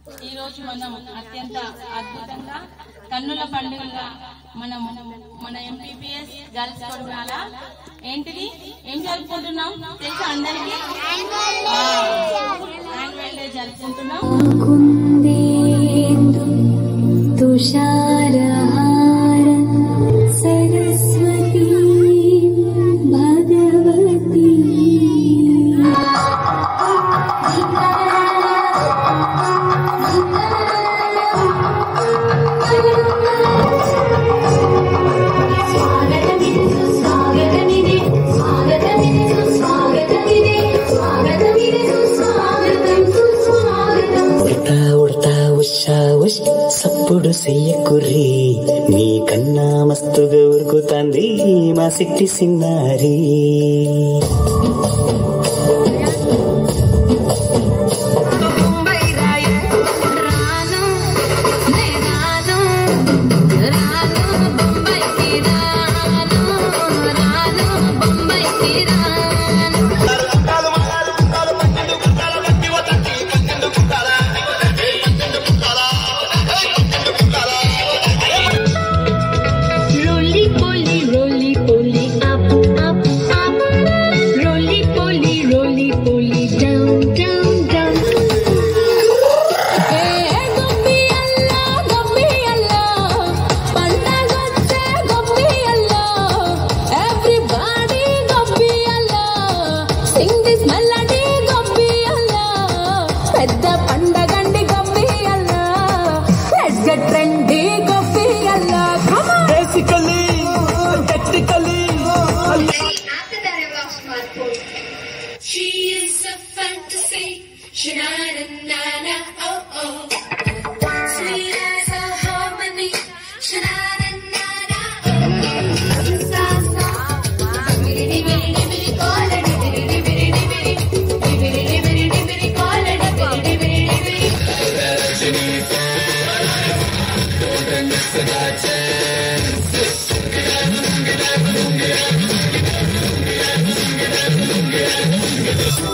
ఈ రోజు మనం అత్యంత అద్భుతంగా కన్నుల పండుగగా మన ఎంపీపీఎస్ గర్ల్స్ కొడుకుల ఏంటిది ఏం జరుపుకుంటున్నాం తెలుసా అందరికీ? యాన్యువల్ డే జరుపుకుంటున్నాం. సరస్వతి భగవతి సప్పుడు చెయ్యకుర్రి నీ కన్నా మస్తుగా ఉరుకుతాంది మా సిట్టి సిన్నారి.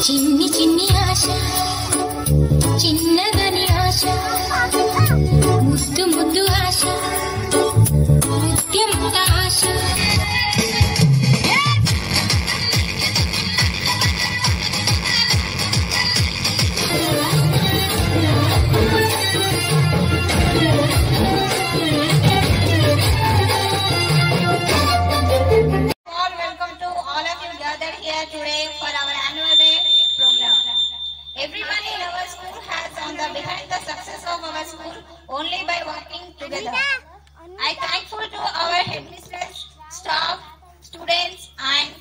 చిన్ని చిన్ని ఆశ చిన్నదని ఆశ ముద్దు ముద్దు ఆశ ముత్యముత ఆశ Everyone in our school has on the behind the success of our school only by working together. I thankful to our headmistress, staff, students and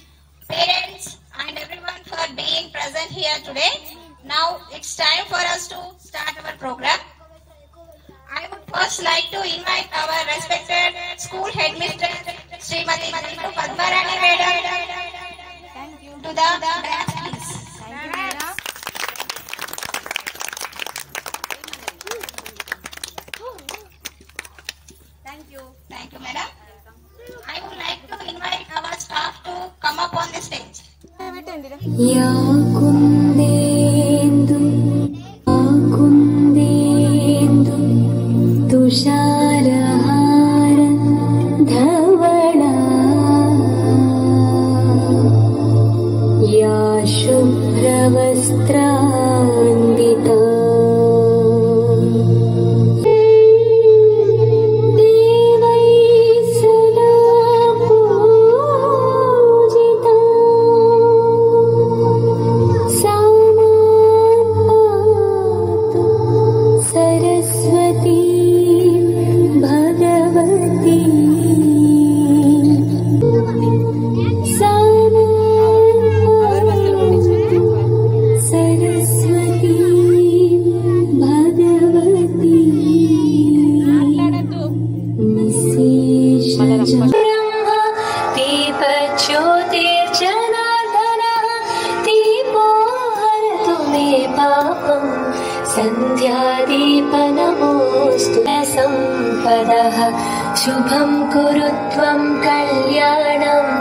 parents and everyone for being present here today. Now it's time for us to start our program. I would first like to invite our respected school headmistress, Srimati Padmarani Madam, to the dance please. Thank you, madam. I would like to invite our staff to come up on the stage. యా కుందేందు ఆ కుందేందు తుషారహార ధవళ yeah శుభ్రవస్త్రాన్విత संध्यादीपनमोऽस्तु संपदः शुभं कुरु त्वं कल्याणम्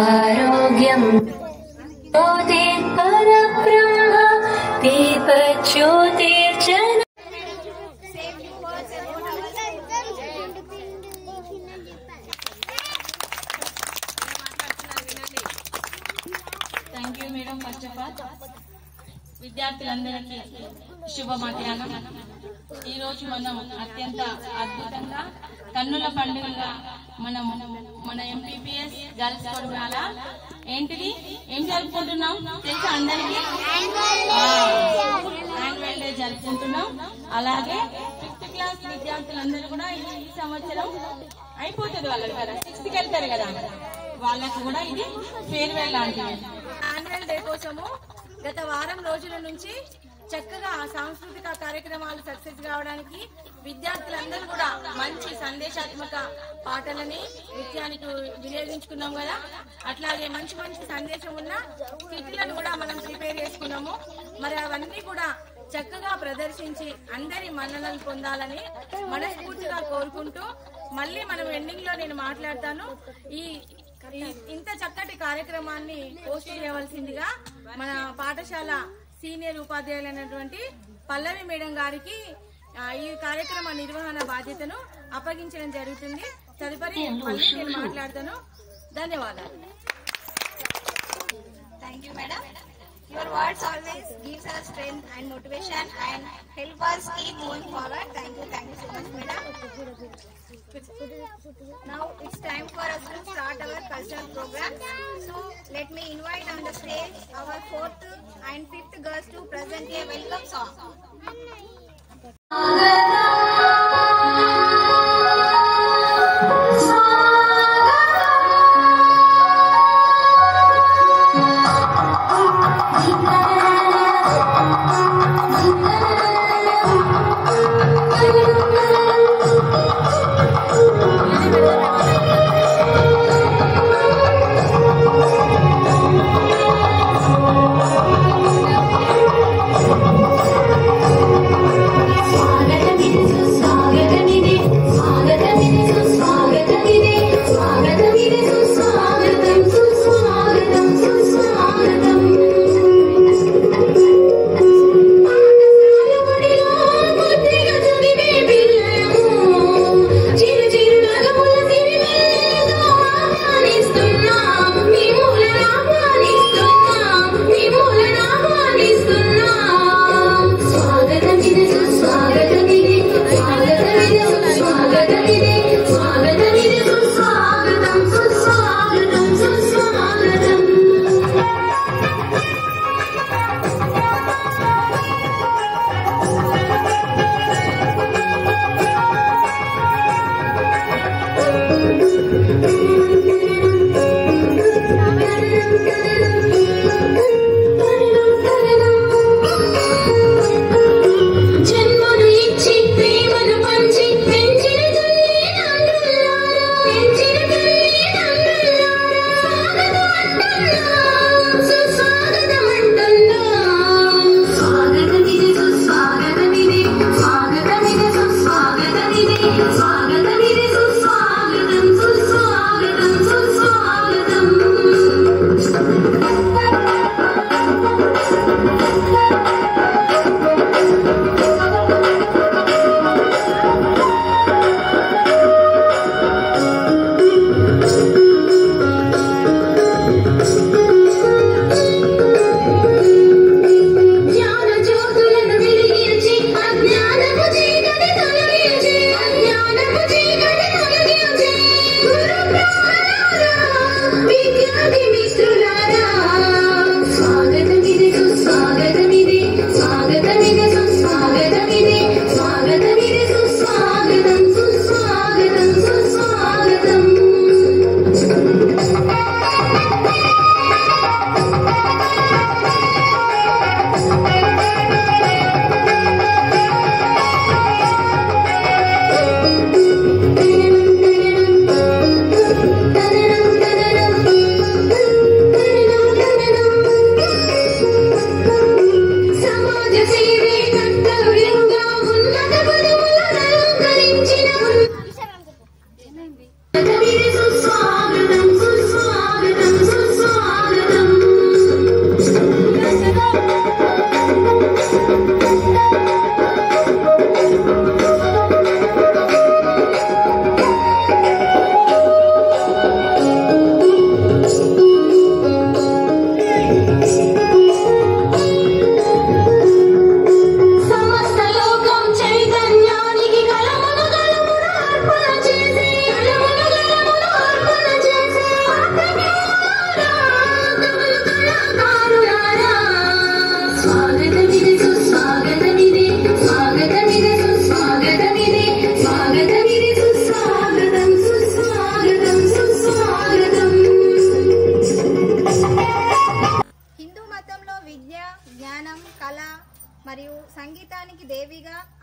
आरोग्यं ज्योतिर्परब्रह्म दीपज्योतिर्जन శుభ మధ్యాహ్నం. ఈరోజు మనం అత్యంత అద్భుతంగా కన్నుల పండుగగా మన ఎంపీపీఎస్ గర్ల్స్ కొరమాల ఏంటిది ఏం జరుపుకుంటున్నాం తెలుసా అందరికీ? యాన్యువల్ డే జరుపుకుంటున్నాం. అలాగే 5th క్లాస్ విద్యార్థులందరూ కూడా ఈ సంవత్సరం అయిపోతుంది వాళ్ళకి కదా, 6th వెళ్తారు కదా, వాళ్ళకు కూడా ఇది ఫేర్వెల్ లాంటివి. యాన్యువల్ డే కోసము గత వారం రోజుల నుంచి చక్కగా సాంస్కృతిక కార్యక్రమాలు సక్సెస్ కావడానికి విద్యార్థులందరూ కూడా మంచి సందేశాత్మక పాటలని నృత్యానికి వినియోగించుకున్నాం కదా. అట్లాగే మంచి మంచి సందేశం ఉన్న కిట్లను కూడా మనం ప్రిపేర్ చేసుకున్నాము. మరి అవన్నీ కూడా చక్కగా ప్రదర్శించి అందరి మన్ననలు పొందాలని మనస్ఫూర్తిగా కోరుకుంటూ మళ్ళీ మనం ఎండింగ్ లో నేను మాట్లాడతాను. ఇంత చక్కటి కార్యక్రమాన్ని పోస్ట్ చేయవలసిందిగా మన పాఠశాల సీనియర్ ఉపాధ్యాయులైనటువంటి పల్లవి మేడం గారికి ఈ కార్యక్రమ నిర్వహణ బాధ్యతను అప్పగించడం జరుగుతుంది. తదుపరి మళ్ళీ నేను మాట్లాడతాను. ధన్యవాదాలు. Thank you, madam. Your words always gives us strength and motivation and help us keep moving forward. Thank you so much, madam. Now it's time for us to start our cultural program. So let me invite on the stage our 4th and 5th girls to present a welcome song. Thank you.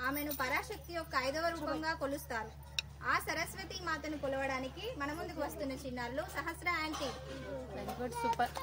ఆమెను పరాశక్తి యొక్క 5వ రూపంగా కొలుస్తారు. ఆ సరస్వతి మాతను కొలవడానికి మన ముందుకు వస్తున్న చిన్నారులు సహస్ర aunty. Very good, super.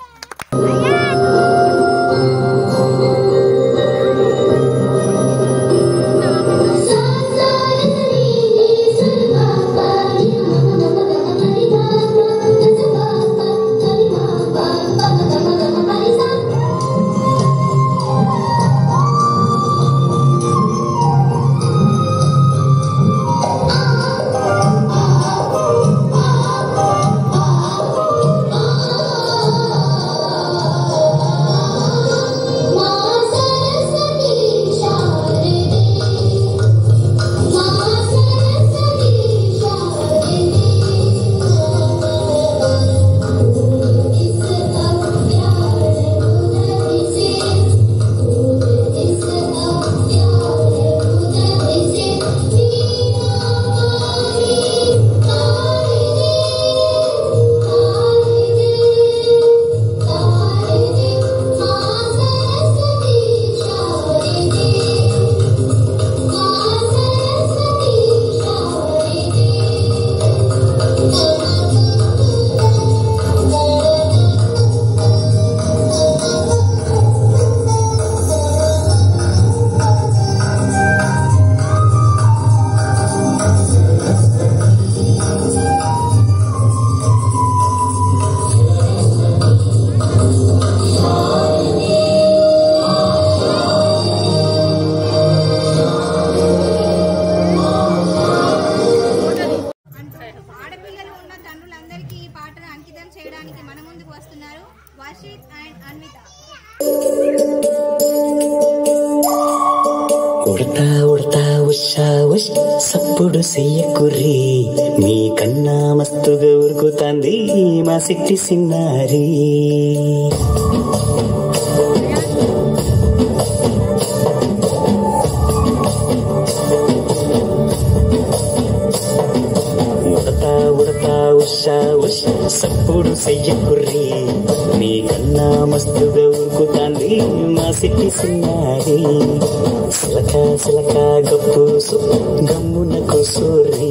Udatha Udatha Usha ఉష్ సప్పుడు చెయ్యకుర్రి నీ కన్నా మస్తుగా ఉరుకుతాంది మా సిట్టి సిన్నారి. ఉడతా ఉడతా ఉషా ఉష్ సప్పుడు చెయ్యకుర్రి నీ కన్నా మస్తుగా ఉరుకుతాంది మా సిట్టి సిన్నారి. సిలక సిలక గప్పుసు గమ్మున కూసూరి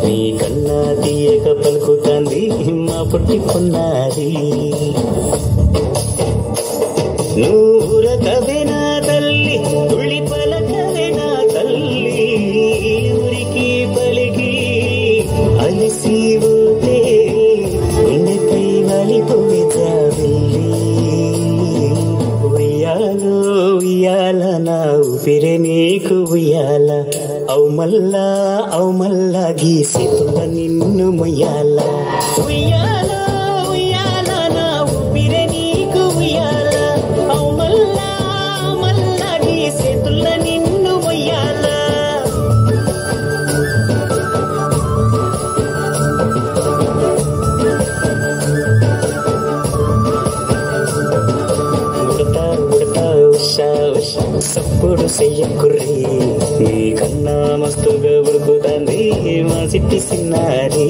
నీ కన్నా తీయక పలుకుతాంది మా పుట్టి పొన్నారి. నూరకవేనా తల్లి తుళ్ళి పలకవేనా తల్లి ఊరికి పలికి అలసి ఊతే గుండెపై వాలిపోయి జాబిల్లి. ఉయ్యాలో ఉయ్యాల నా ఊపిరే నీకు ఉయ్యాల అవు మల్లా గీసేతుల నిన్ను మొయ్యాల. ఉయ్యాల ఉయ్యాల నా ఊపిరే నీకు ఉయ్యాల అవు మల్లా గీసేతుల నిన్ను మొయ్యాల. సప్పుడు చెయ్యకుర్రి నీ కన్నా మస్తుగా ఉరుకుతాంది మా సిట్టి సిన్నారి.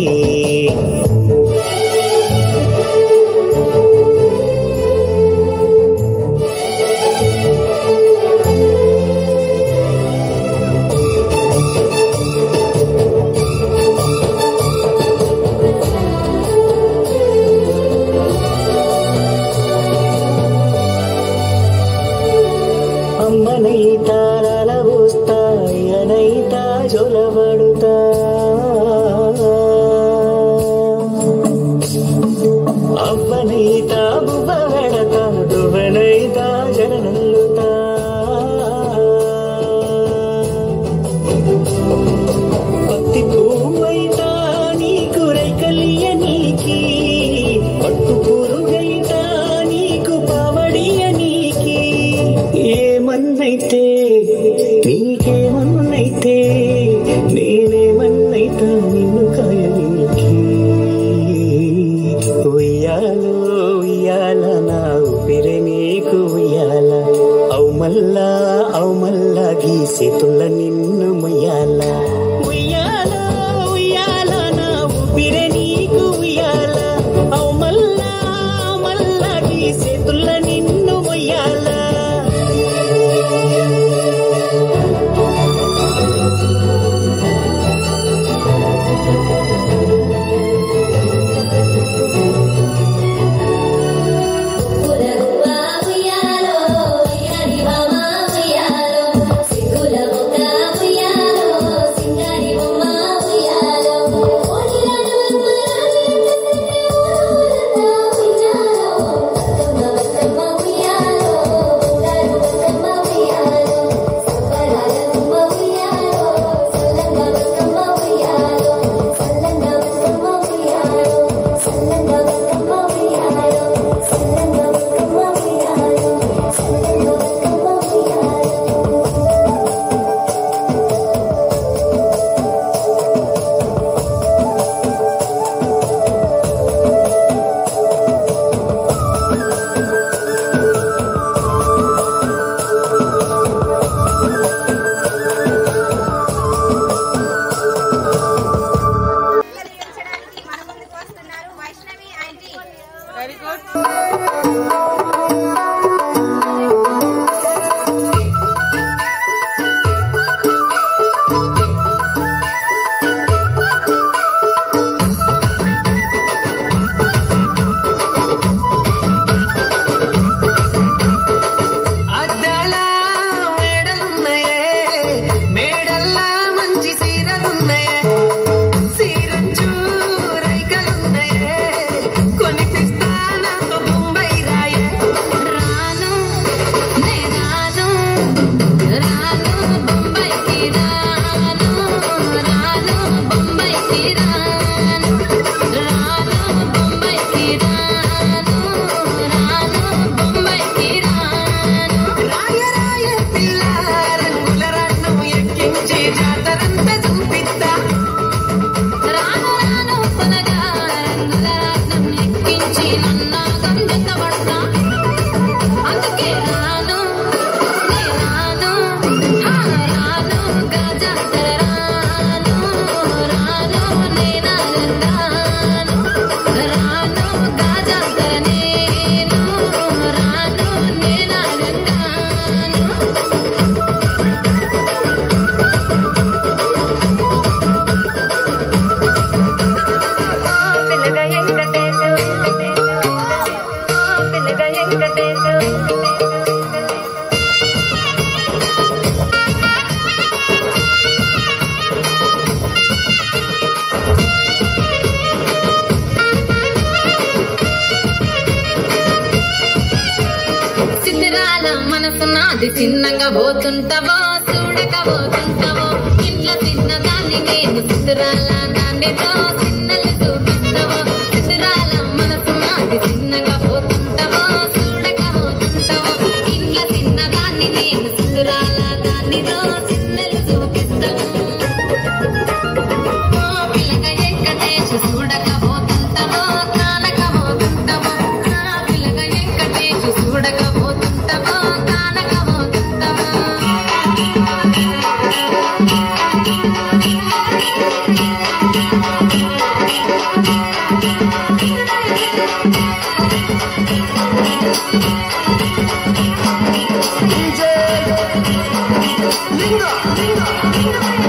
అమ్మనైతా నలబూస్తా అయ్యనైతా జొలబడుతా అవ్వనైతా బువ్వ పెడతా దువ్వనైతా జననల్లుతా. పత్తి పువ్వైతా నీకు రైకలియ నీకి పట్టు పురుగైతా నీకు పావడియ నీకి. ఏమన్నైతే నీకేమన్నైతే నేనేమన్నైతా నిన్ను కాయనికి. ఉయ్యాలో ఉయ్యాల నా ఊపిరే నీకు ఉయ్యాల అవు మల్లా గీసేతుల నిన్ను మొయ్యాల. ఉయ్యాల ఉయ్యాల నా ఊపిరే నీకు ఉయ్యాల అవు మల్లా గీసేతుల నిన్ను మొయ్యాల. అది చిన్నగా పోతుంటావో చూడకపోతుంటావో ఇంట్లో చిన్నదాన్ని నేను సుతురాల దాన్నితో చిన్నలు చూపిస్తావో సుతురాల మనసు అది చిన్నగా పోతుంటావో చూడకపోతుంటావో ఇంట్లో చిన్నదాన్ని నేను సుతురాల దాన్నితో చిన్నలు చూపిస్తావో పిల్లగా వెంకటేశ చూడకపోతుంటావో కానకపోతుంటావో పిల్లగా వెంకటేశ చూడకపోతుంటావో కానకపోతుంటావో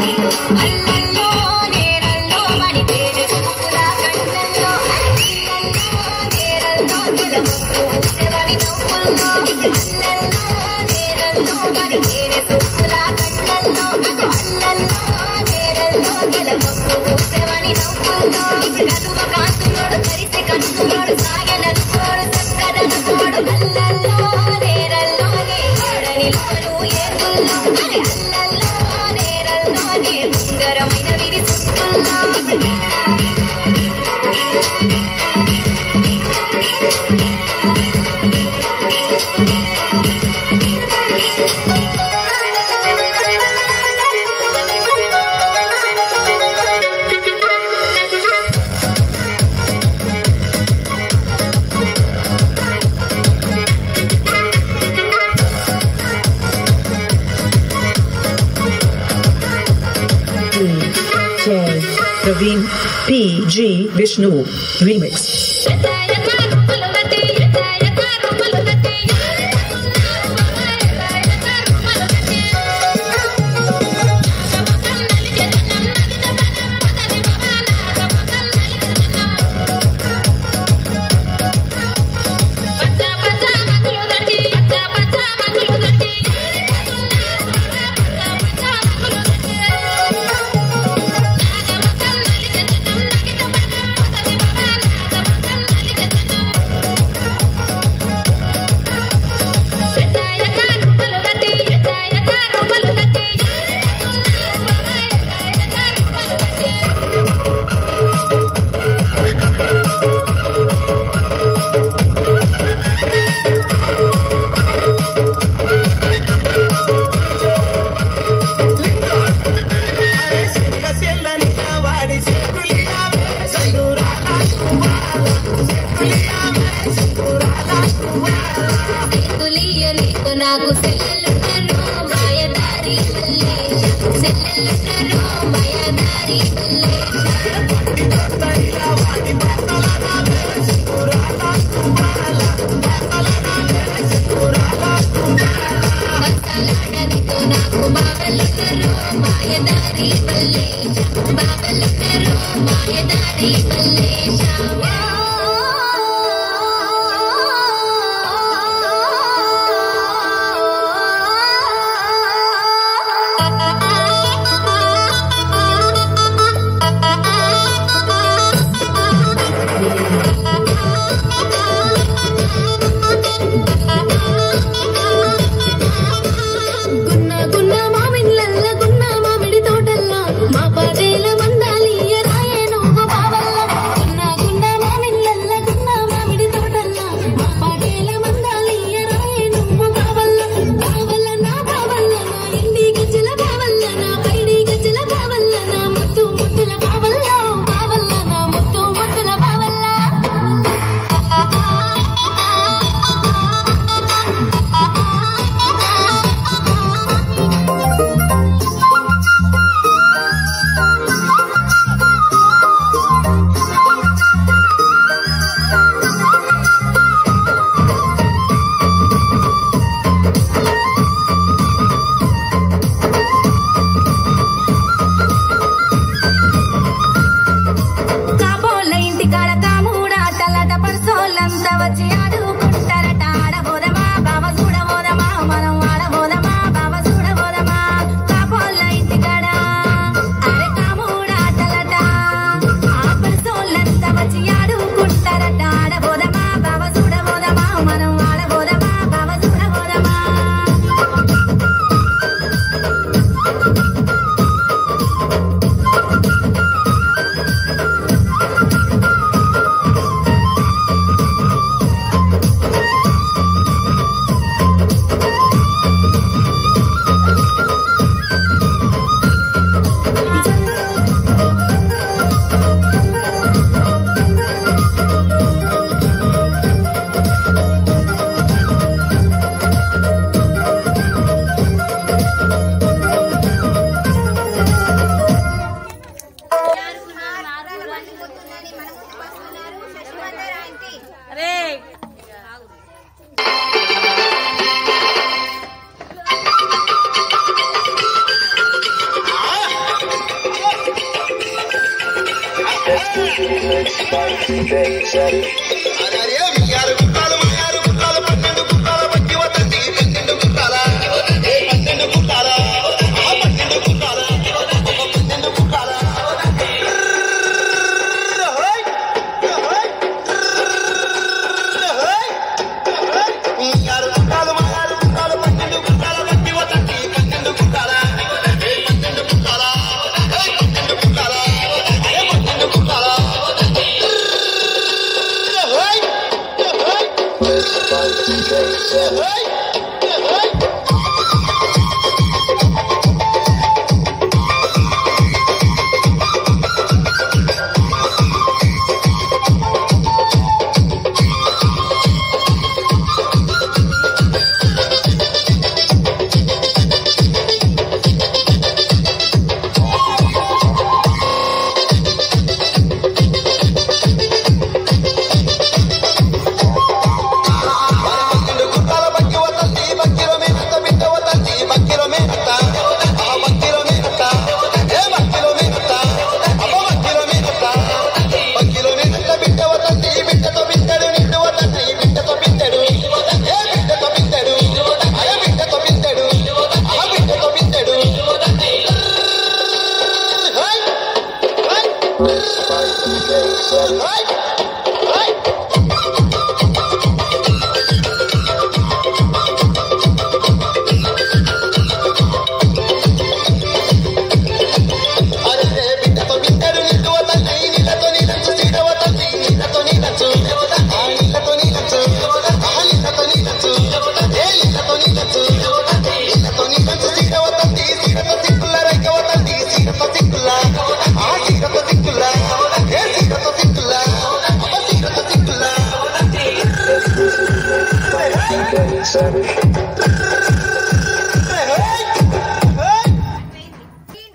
అల్లల్లో నేరల్లో మడి తేనె సుక్కుల కళ్ళల్లో అల్లల్లో నేరల్లో గిలముక్కు శివని నవ్వుల్లో అల్లల్లో నేరల్లో మడి తేనె సుక్కుల కళ్ళల్లో అల్లల్లో నేరల్లో గిలముక్కు శివని నవ్వుల్లో కనుమ కాంతులోడు కరిసి కన్నులోడు సాగననుకోడు చక్కదనుకోడు అల్లల్లో నేరల్లో నేరనిలోను ఏదుల్లో అల్లల్లో నేరల్లో సుందరమైన విరి సుక్కుల్లో Praveen P.G. Vishnu Remix. నాకు సెల్లెలున్నారు మాయదారి సెల్లెలున్నారు మాయదారి బస్సలాడనితో నాకు బావలున్నారు మాయదారి పల్లె బావలున్నారు మాయదారి పల్లె మా పాటేల మందాలి రాయే నువ్వు బావల్ల గున్న గున్న మామిళ్ళ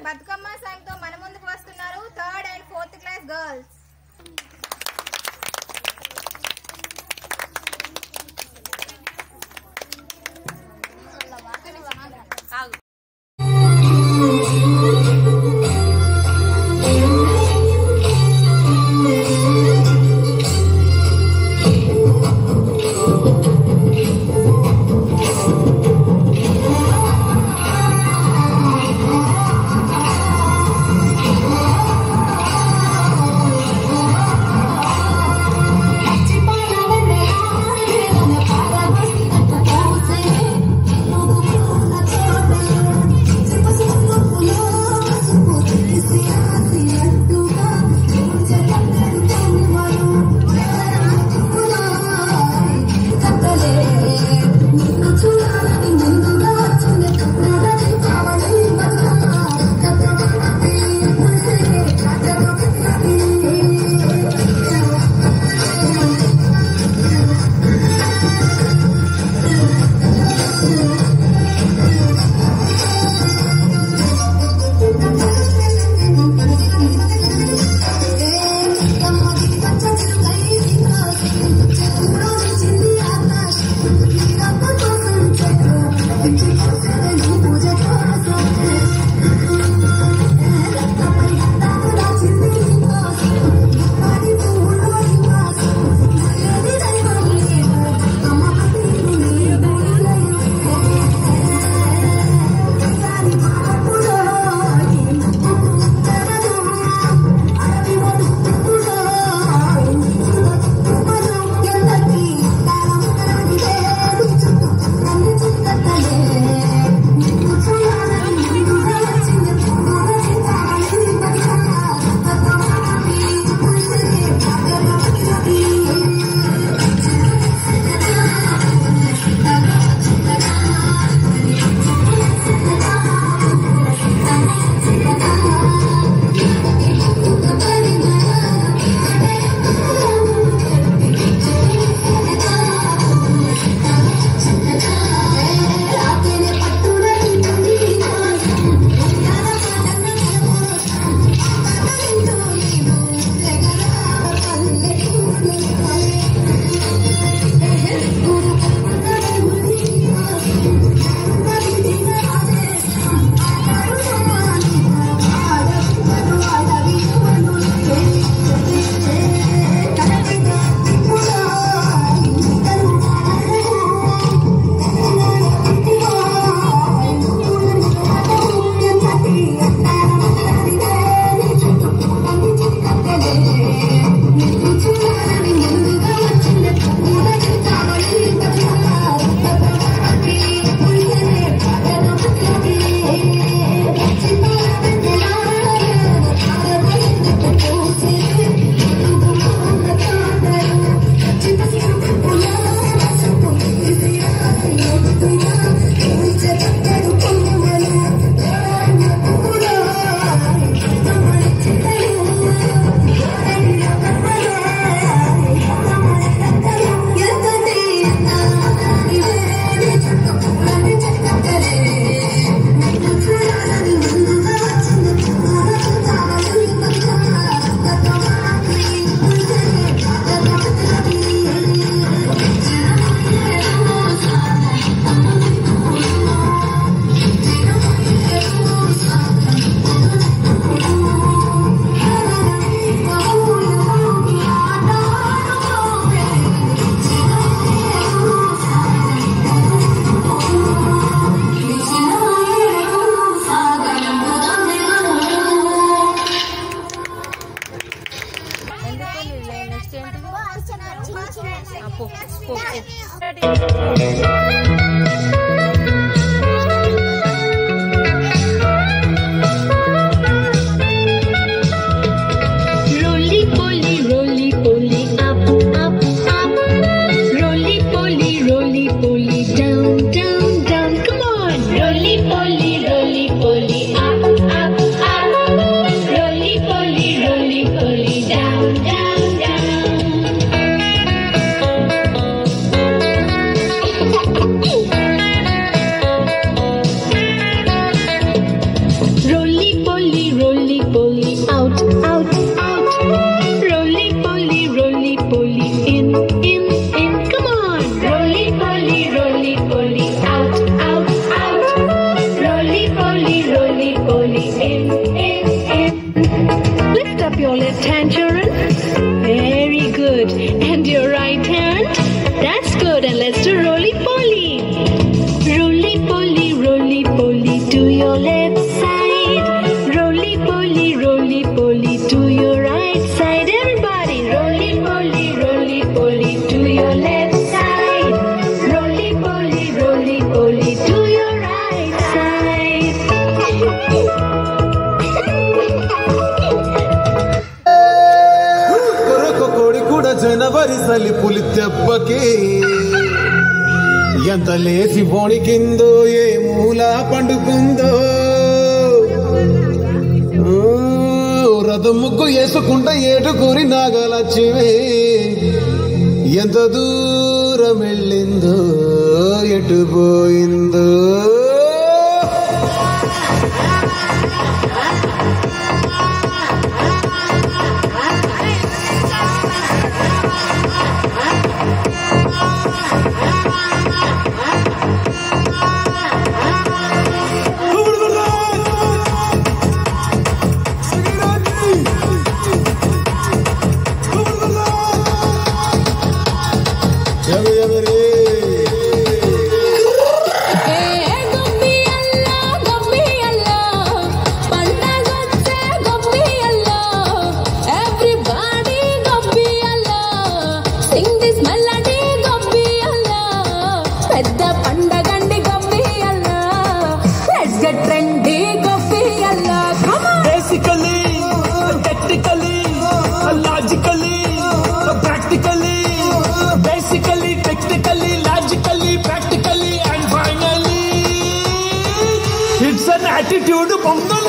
బతుకమ్మ సాంగ్ తో మన ముందుకు వస్తున్నారు 3rd and 4th class girls. up your left hand, children. Very good. And your right hand. That's good. And let's do roly-poly. Roly-poly, roly-poly to your left side. Roly-poly, roly-poly to your right side. Everybody, roly-poly, roly-poly to your left side. Roly-poly, roly-poly to your right side. ಜನವರಿ ಸಲಿ ಪುಲಿ ತೆಪ್ಪಕ್ಕೆ ఎంత లేచి బోణికిందో ఏ మూల పండుకుందో రథం ముగ్గు వేసుకుంట ఏటుకూరి నాగలక్ష్మి ఎంత దూరం వెళ్ళిందో ఎటు పోయిందో attitude pongal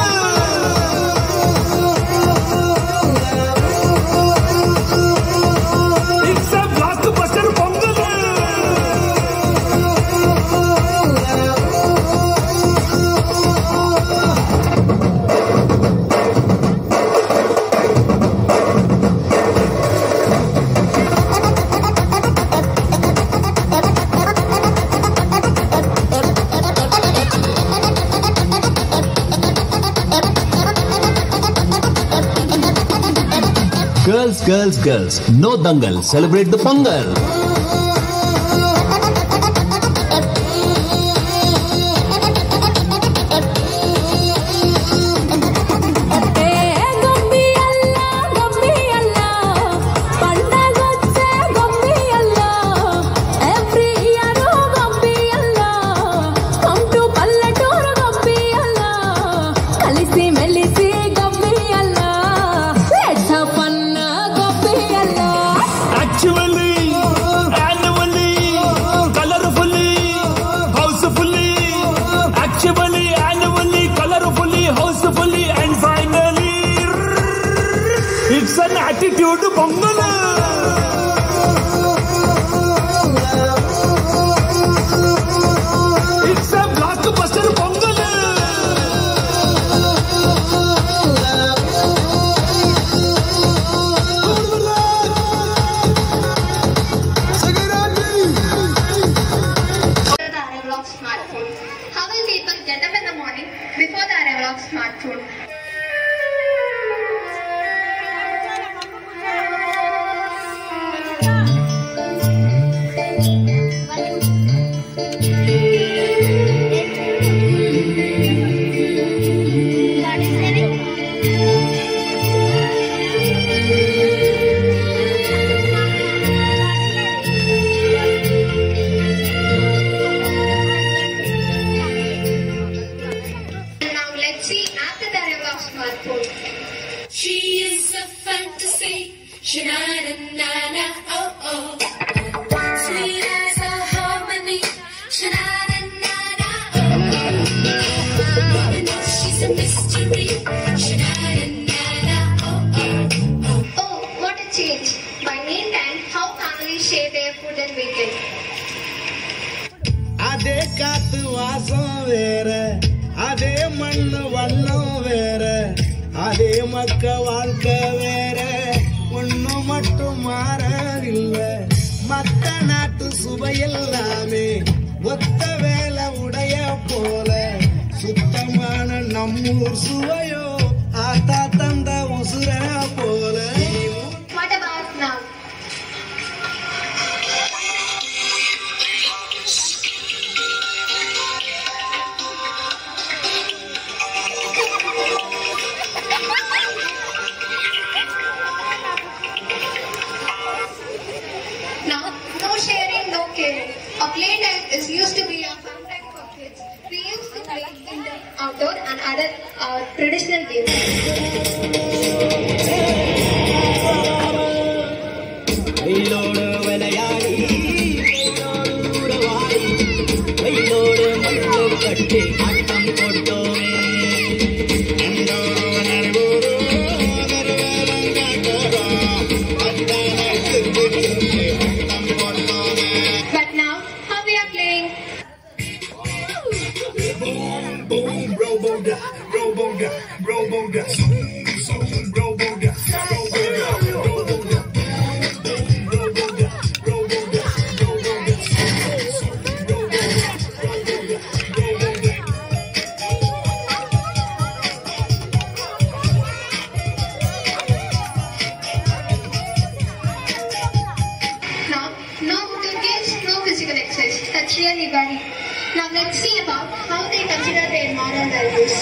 it's a block buster pongal Girls, girls, girls, no dangal, celebrate the Pongal. It's an attitude pongal It's a blockbuster pongal The arrival of smartphone. How will people get up in the morning before the arrival of smartphone? She is a fantasy, sha-na-na-na-na, oh-oh. Sweet as a harmony, sha-na-na-na-na, oh-oh. Even though she's a mystery, sha-na-na-na-na, oh-oh. Oh, what a change. By meantime, how families share their food and weekend. அதே காத்து வாசம் வேற அதே மண்ணு வண்ணம் வேற அதே மக்க வாழ்க்கை வேற ஒண்ணு மட்டும் மாறவில்லை மத்த நாட்டு சுவையெல்லாமே ஒத்த வேலை உடைய போல சுத்தமான நம்மூர் சுவையோ ஆத்தா தந்த உசுர traditional games. But now, how we are playing? Now, no outdoor games, no physical exercise. That's really bad. Now let's see about how they consider their moral values.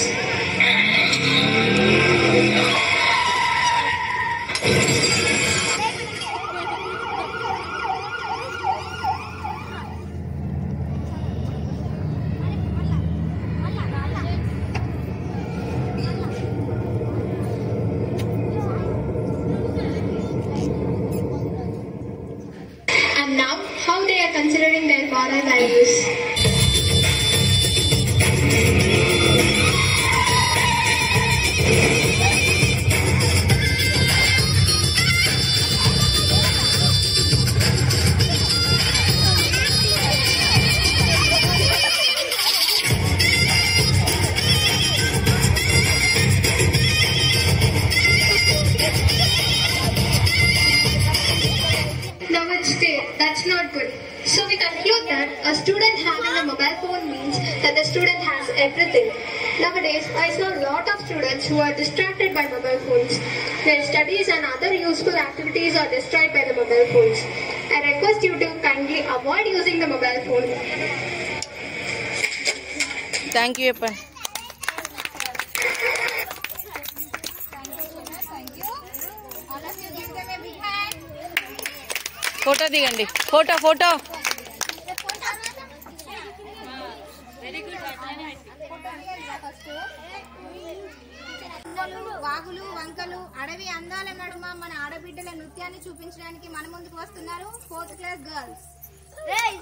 And now, how they are considering their moral values. Now it's there. That's not good. So we conclude that a student having a mobile phone means that the student has everything. Nowadays, I saw a lot of students who are distracted by mobile phones. Their studies and other useful activities are destroyed by the mobile phones. I request you to kindly avoid using the mobile phone. Thank you, Appan. Photo దిగండి photo వాగులు వంకలు అడవి అందాల నడుమ మన ఆడబిడ్డల నృత్యాన్ని చూపించడానికి మన ముందుకు వస్తున్నారు 4th class girls. Hey.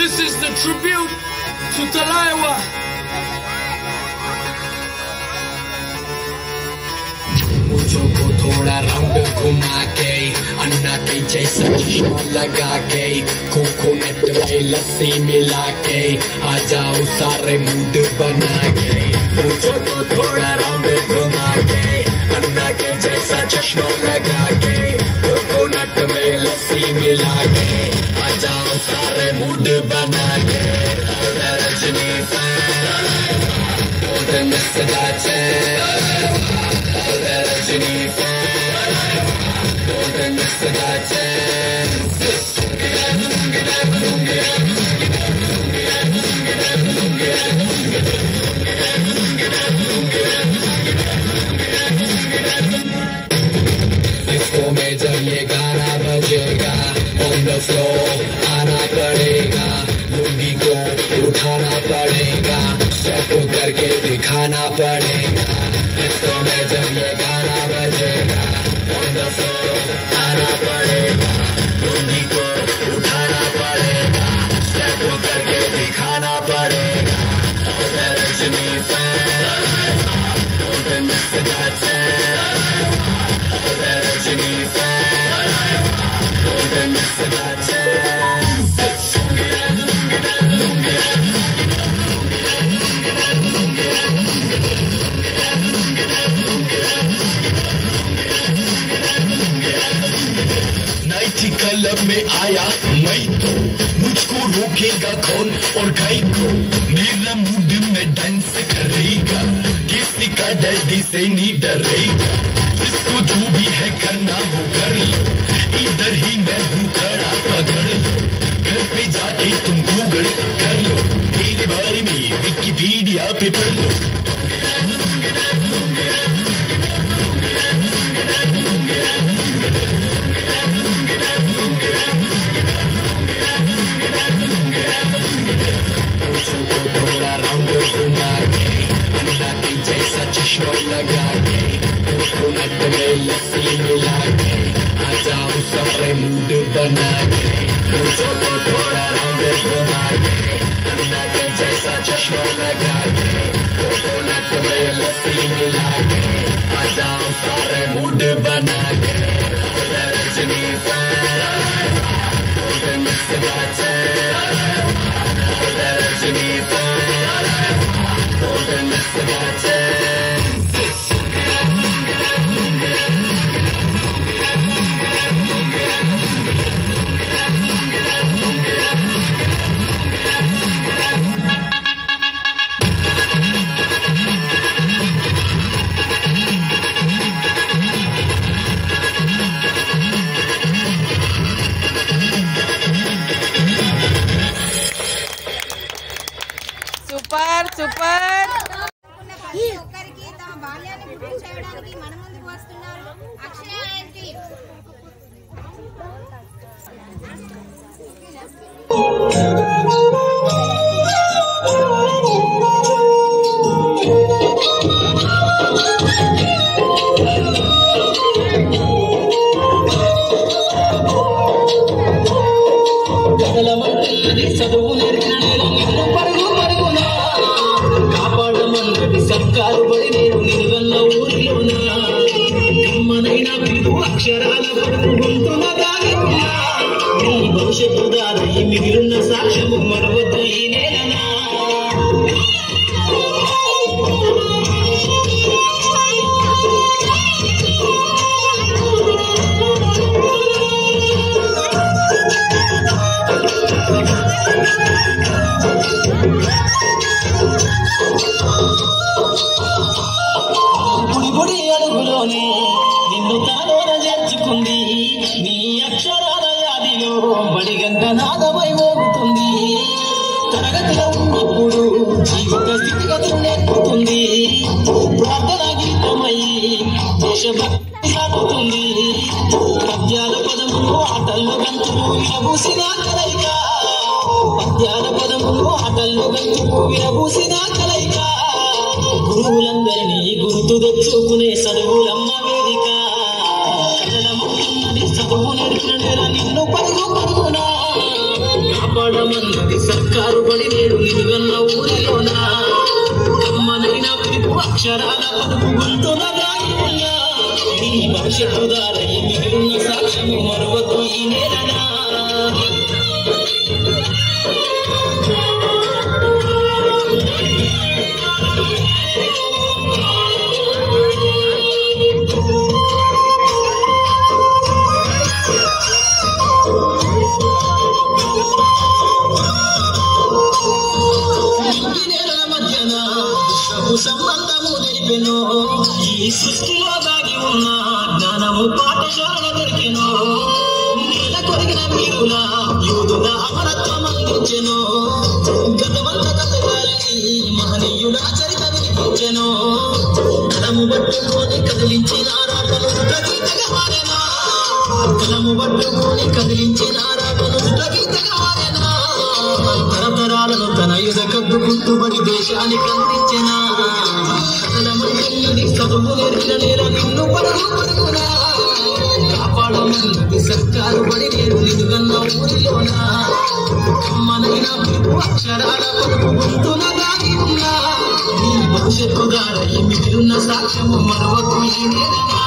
This is the tribute to Talaiwa. मुझको थोड़ा राउंड घुमा के अन्ना के जैसा चश्मा लगा के कोकोनट में लस्सी मिला के आ जाओ सारे मूड बना के मुझको थोड़ा राउंड घुमा के अन्ना के जैसा चश्मा लगा के कोकोनट में लस्सी मिला के आ जाओ सारे मूड बना के रजनी इसको में जब ये गाना बजेगा ऑन द फ्लोर आना पड़ेगा लुंगी को उठाना पड़ेगा स्टेप करके दिखाना पड़ेगा इसको में जब ये गाना बजेगा ऑन द फ्लोर आना पड़ेगा लुंगी को उठाना पड़ेगा स्टेप करके दिखाना पड़ेगा रजनी क्लब में आया मैं तो मुझको रोकेगा कौन और गाय को मेरा मूड में डांस करेगा किसी का डैडी से नहीं डरेगा इसको जो भी है करना वो कर लो इधर ही मैं हूँ खड़ा पकड़ लो घर पे जाके तुम गूगल कर लो मेरे बारे में विकिपीडिया पे पढ़ लो चश्मा लगा के कोकोनट में लस्सी मिला के आ जाओ सारे मूड बना के मुझको थोड़ा राउंड घुमा के अन्ना के जैसा चश्मा लगा के कोकोनट में लस्सी मिला के आ जाओ सारे मूड बना के रजनी సూపర్ సూపర్ ఒక్కరికి తమ బాల్యాన్ని గుర్తు చేయడానికి మన ముందుకు వస్తున్నారు అక్షయ అండ్ టీమ్. సర్కారు బడి నేను నిలువల్ల ఊరిలోనా కమ్మనైనా పిలు అక్షరాల పడుకుంటున్న దాగినా నీ భవిష్యత్తు దారి మిగిలిన సాక్ష్యము మరవద్దు ఈ నేలనా గుడి అడుగులోనే నిన్ను తానోన చేర్చుకుంది నీ అక్షరాల యాదిలో బడిగంట నాదమై మోగుతుంది తరగతిలో ఉన్నప్పుడు జీవిత స్థితిగతులు నేర్పుతుంది ప్రార్థన గీతమై దేశభక్తి సాగుతుంది పద్యాల పదములు ఆటల్లో గంతులు విరబూసిన కలయిక పద్యాల పదములు ఆటల్లో గంతులు విరబూసిన కలయిక గురువులందరినీ గుర్తు తెచ్చుకునే చదువులమ్మ వేదిక కథలమున్నది చదువు నేర్పిన నిన్ను పరుగు పరుగునా కాపాడమన్నది సర్కారు బడి నేడు నిలుగన్న ఊరిలోన కమ్మనైన పిలుపు అక్షరాల పలుపు గొంతున దాగి ఉన్నా నీ భవిష్యత్తు దారి మిగిలిన సాక్ష్యము మరవకు ఈ నేలనా సంబంధము తెలిపెను ఈ సృష్టిలో దాగి ఉన్న జ్ఞానము పాఠశాల దొరికెను నేల కొరిగిన వీరుల యోధుల అమరత్వం అందించెను గతవంత కథగాలి మహనీయుల చరిత వినిపించెను కలము పట్టుకొని కదిలించిన రాకను గీతగా మారెనా కలము పట్టుకొని కదిలించిన రాకను గీతగా మారెనా తరతరాలను తన యుధ కద్దు గుర్తుబడి దేశానికి అందించెనా చదువు నేర్చిన నేర నిన్ను పరుగునా కాపాడమన్నది సర్కారు బడి నేడు నిలుగన్న ఊరిలోనా కమ్మనైన పిలుపు అక్షరాల పలుపు గొంతున దాగి ఉన్నా నీ భవిష్యత్తు దారి మిగిలిన సాక్ష్యము మరవకు ఈ నేలనా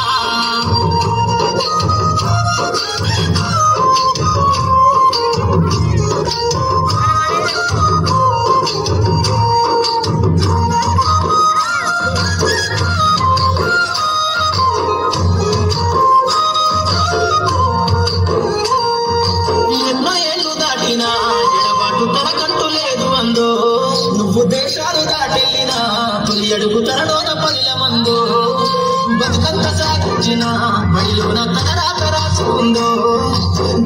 నువ్వు దేశాలు దాటెళ్ళినా తొలి అడుగు తనలోన పల్లె మందో బతుకంత సాగించిన బడిలోన తన రాత రాసుకుందో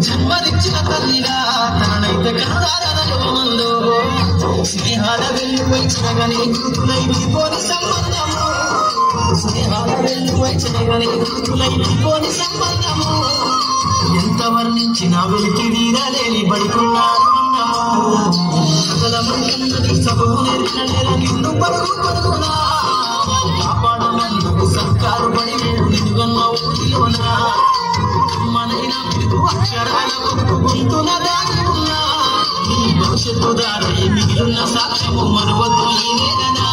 జన్మనిచ్చిన తల్లిగా తననైతే కనురారనుమందో స్నేహాల వెళ్ళిపోయి చిరగని కూతులై విడిపోని సంబంధము స్నేహాల వెళ్ళిపోయి చిరగని కూతులై విడిపోని సంబంధము ఎంత వర్ణించినా వెలికి వీరలేని బడికున్నారు చదువు నేర్చిన నేల నిన్ను పరుగునా కాపాడమన్నది సర్కారు బడి నిలుగన్న ఊరిలోనా మనైన పిలుపు అక్షరాల కొడుకు గొంతున దాగి ఉన్నా నీ భవిష్యత్తు దారి మిగిలిన సాక్ష్యము మరవద్దు ఈ నేలనా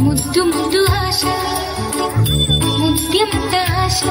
ముద్దు ముద్దు ఆశ ముద్యమంత ఆశ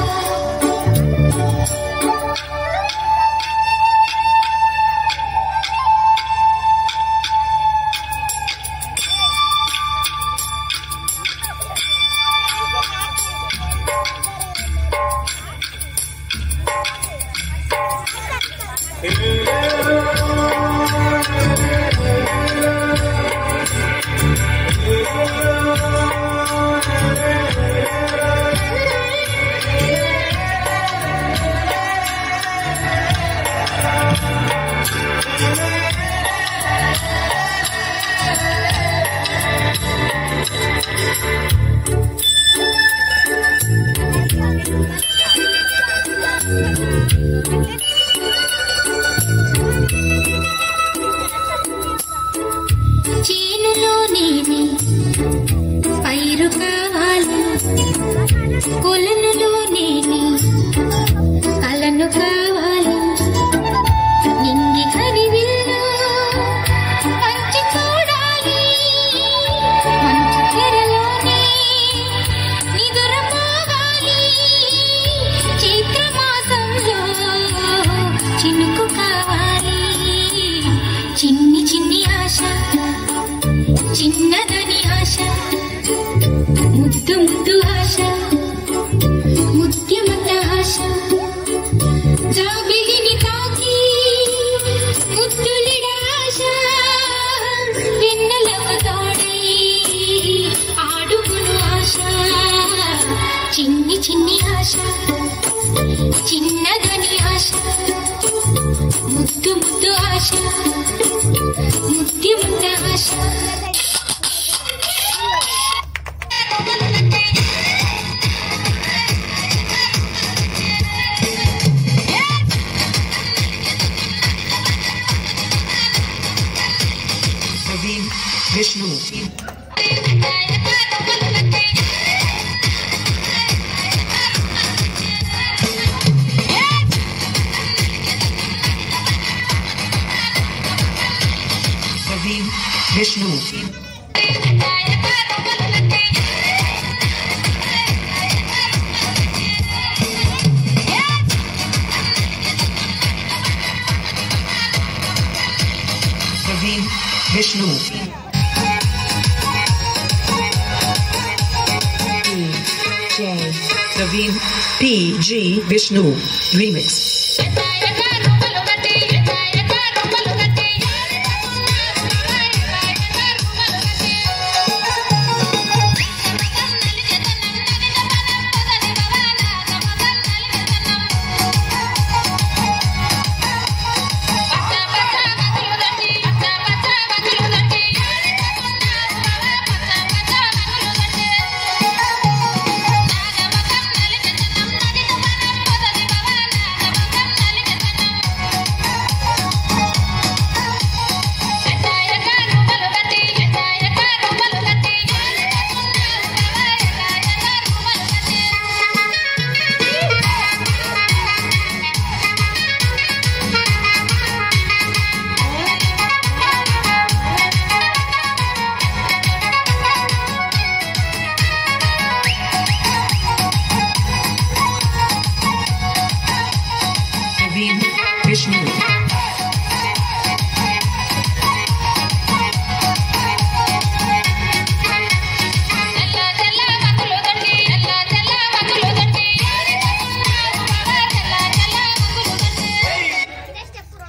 చిన్నదని ఆశ ముద్దు ముద్దు ఆశ ముత్యమంత ఆశ జాబిలిని తాకి ముద్దులిడ ఆశ వెన్నెలకు తోడై ఆడుకును ఆశ చిన్ని చిన్ని ఆశ చిన్నదని ఆశ ముద్దు ముద్దు ఆశ ముత్యమంత ఆశ Vishnu. Praveen Vishnu. Praveen Vishnu. Praveen P.G. Vishnu Remix. Vishnu.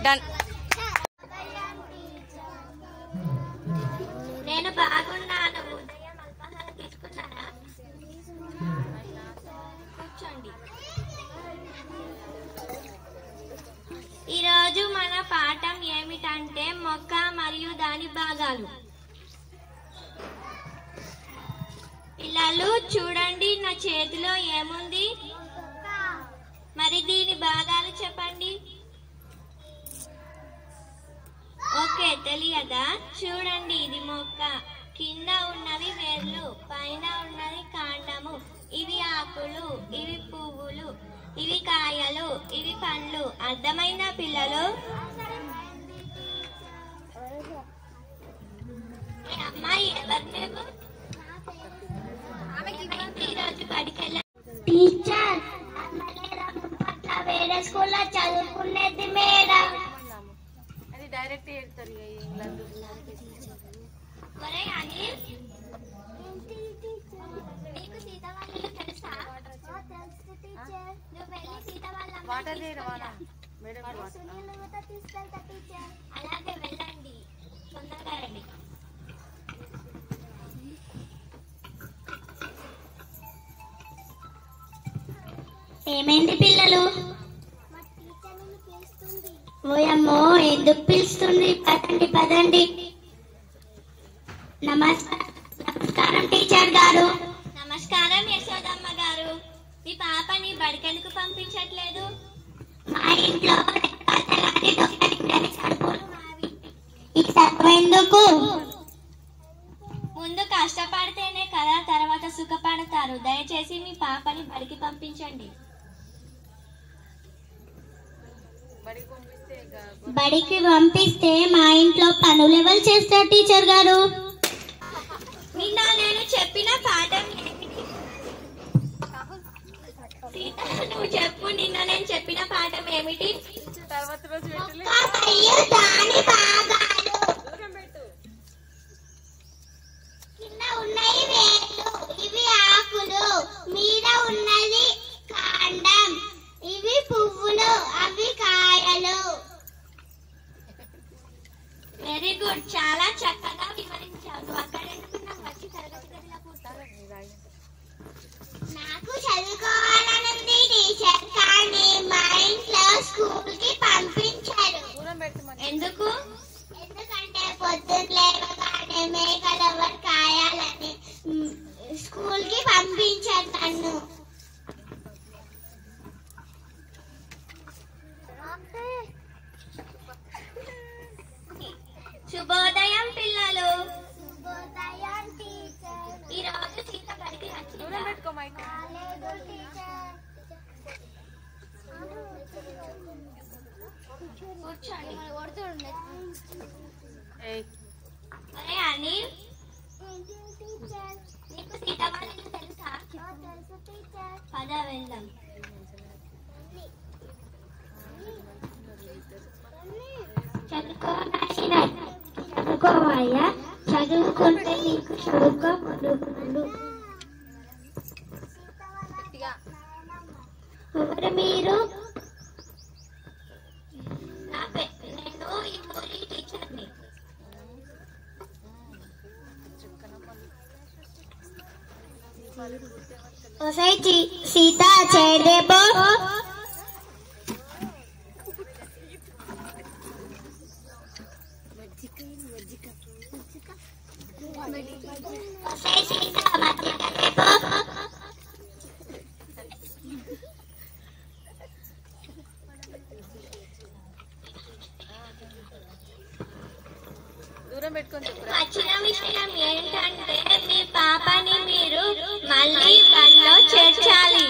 Done. నేను బాగున్నాను తీసుకున్నారా కూర్చోండి. ఈరోజు మన పాఠం ఏమిటంటే మొక్క మరియు దాని భాగాలు. పిల్లలు చూడండి, నా చేతిలో ఏముంది? మరి దీని భాగాలు చెప్పండి. ఓకే, తెలియదా? చూడండి, ఇది మొక్క, కింద ఉన్నవి వేర్లు, పైన ఉన్నది కాండము, ఇవి ఆకులు, ఇవి పువ్వులు, ఇవి కాయలు, ఇవి పండ్లు. అర్థమైనా పిల్లలు? అమ్మాయి ఎవరు? ఒరే అనిల్, నీకు సీత వాళ్ళు తెలుసా? నువ్వు వెళ్ళి సీత వాళ్ళ అలాగే వెళ్ళండి, తొందరగా రండి. ఏమైంది పిల్లలు? ఓయమ్మో, ఎందుకు పిలుస్తుంది? పదండి పదండి. నమస్కారం టీచర్ గారు. నమస్కారం యశోదమ్మ గారు. మీ పాపని బడికెందుకు పంపించట్లేదు? మా ఇంట్లో ఎందుకు? ముందు కష్టపడితేనే కదా తర్వాత సుఖపడతారు. దయచేసి మీ పాపని బడికి పంపించండి. బడికి పంపిస్తే మా ఇంట్లో పనులు ఎవరు చేస్తారు టీచర్ గారు? నిన్న నేను చెప్పిన పాఠం నువ్వు చెప్పు. నిన్న నేను చెప్పిన పాఠం ఏమిటి? కింద ఉన్నాయి వేర్లు, ఇవి ఆకులు, మీద ఉన్నది కాండం, ఇవి పువ్వులు, అవి కాయలు. వెరీ గుడ్, చాలా చక్కగా వివరించావు. అక్కడ వచ్చి తరగతి గదిలో కూర్చో. నాకు చదువుకోవాలనుంది టీచర్, కానీ మా ఇంట్లో స్కూల్ కి పంపించారు. ఎందుకు? ఎందుకంటే పొద్దున్న లేవగానే మేకలు ఎవరు కాయాలని స్కూల్ కి పంపించారు నన్ను. శుభోదయం పిల్లలు. శుభోదయం టీచర్. ఈ రోజు సీత బడికి వచ్చిందా? రాలేదు టీచర్. కూర్చోండి. అరే అనిల్, నీకు సీత వాళ్ళు తెలుసా? తెలుసు టీచర్. పద వెళ్దాం. చదువుకోవాయా? చదువుకుంటే నీకు చదువుకోడు. ఎవరు మీరు? నేను ఈ ఊరి టీచర్ని. సీత చేయదేపో. వచ్చిన విషయం ఏంటంటే మీ పాపని మీరు మళ్ళీ బడిలో చేర్చాలి.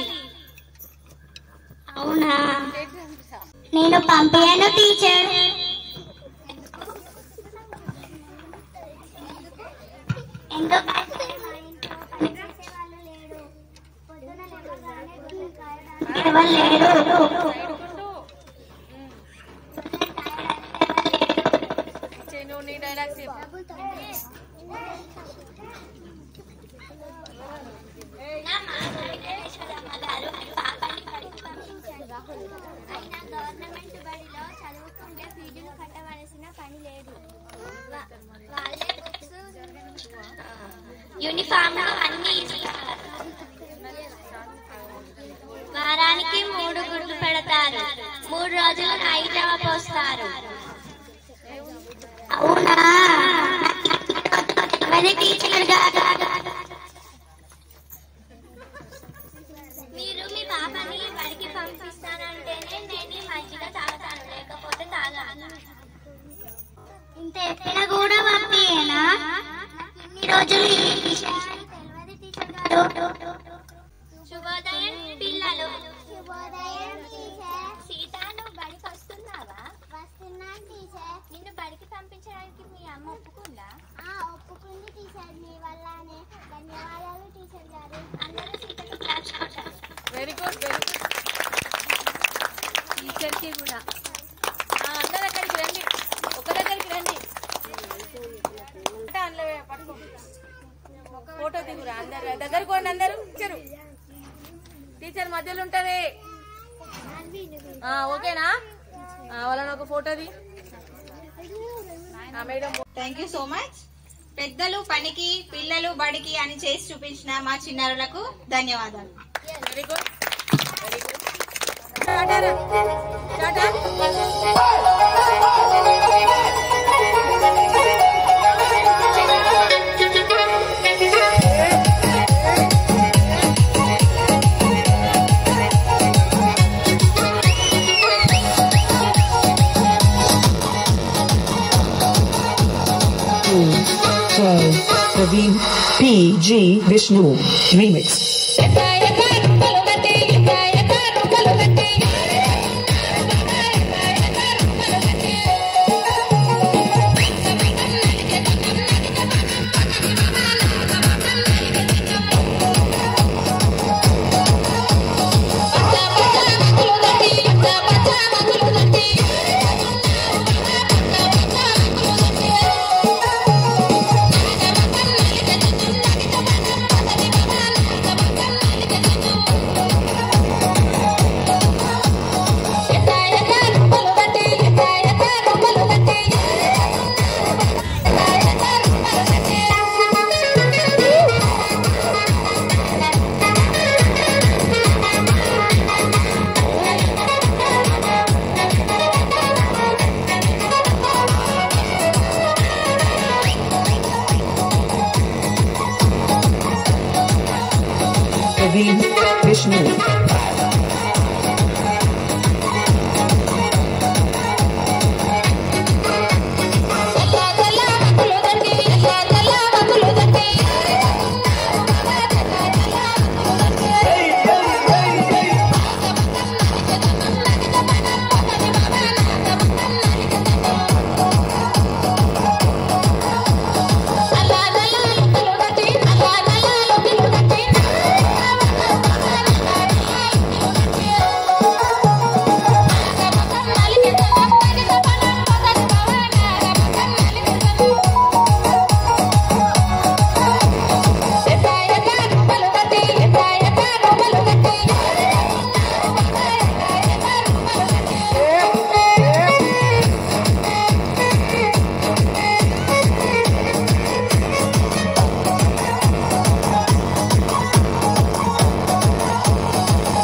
అవునా? నేను పంపాను టీచర్. ఎవరు లేరు. అయినా గవర్నమెంట్ బడిలో చదువుకుంటే ఫీజులు కట్టవలసిన పని లేదు. వాళ్ళే బుక్స్, యూనిఫామ్ అన్ని వారానికి 3 గుడ్లు పెడతారు. 3 రోజులు నైజామ పోస్తారు. అవునా? టీచర్ మీరు మీ పాపని బడికి పంపిస్తానంటేనే నేను మంచిగా తాగుతాను, లేకపోతే తాగాను. ఇంత ఎక్కడ కూడా పంపియేనా? ఇన్ని రోజులు తెలియదు టీచర్ గారు. శుభోదయం పిల్లలు. శుభోదయం టీచర్. సీత, నువ్వు బడికి వస్తున్నావా? వస్తున్నాను టీచర్. నిన్ను బడికి పంపించడానికి మీ అమ్మ ఒప్పుకుందా? ఒప్పుకుంది టీచర్. మీ వల్లనే. ధన్యవాదాలు టీచర్ గారు. అందరూ సీతకు క్లాప్స్ కొట్టారు. Very good, very good. టీచర్కి కూడా అందరు అక్కడికి రండి, ఒక దగ్గరికి రండి. ఫోటో దిగురా అందరు దగ్గరకు పోండి అందరు టీచర్ మధ్యలో ఉంటది ఓకేనా వాళ్ళని ఒక ఫోటోది madam. Thank you so much. పెద్దలు పనికి పిల్లలు బడికి అని చేసి చూపించిన మా చిన్నారులకు ధన్యవాదాలు. Very good very good. Praveen P.G. Vishnu Remix. Praveen Vishnu.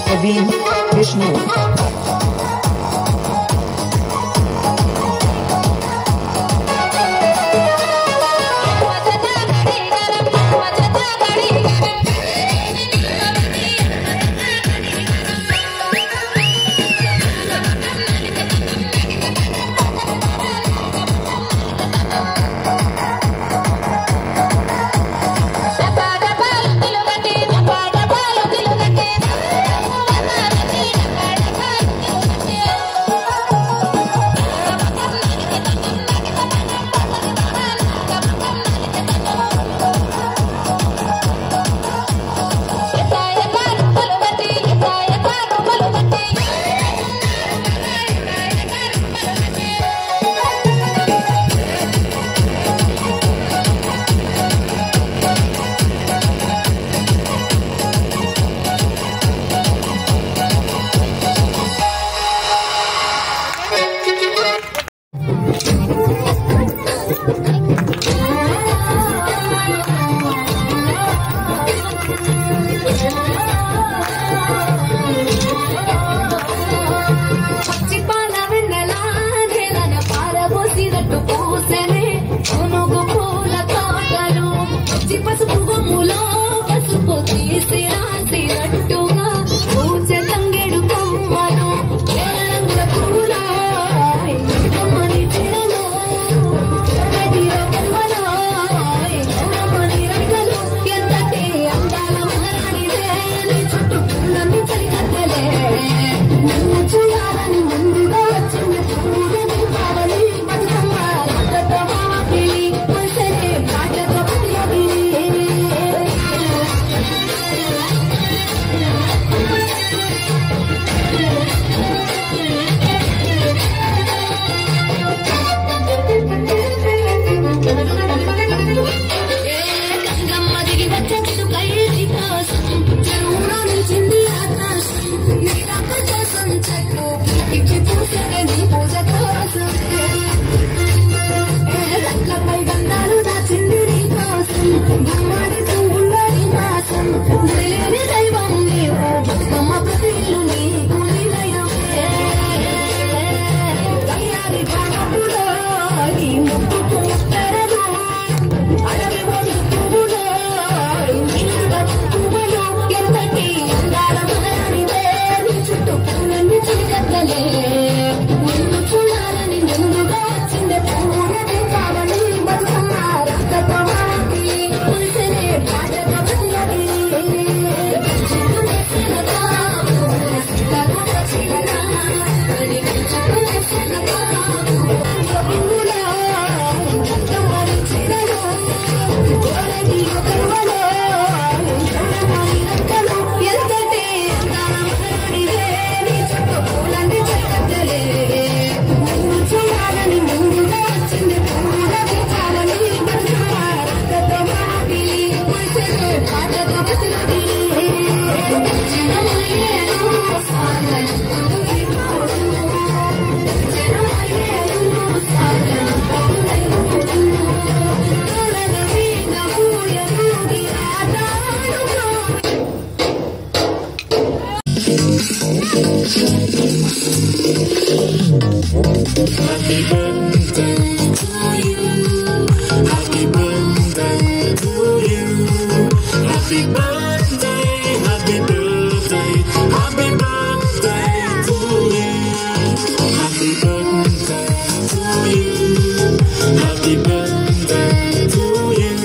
Praveen Vishnu. Bye. Happy birthday, happy birthday, happy birthday to you. Happy birthday to you. Happy birthday to you.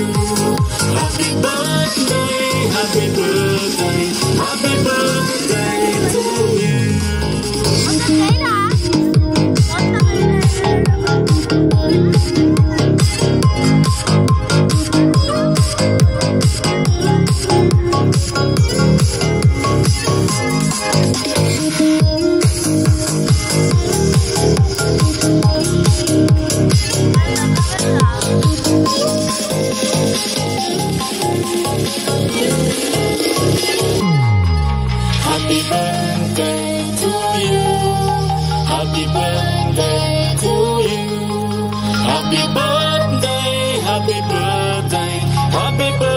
Happy birthday, happy birthday, happy birthday to you. Happy birthday to you. Happy birthday to you. Happy birthday, happy birthday, happy birthday.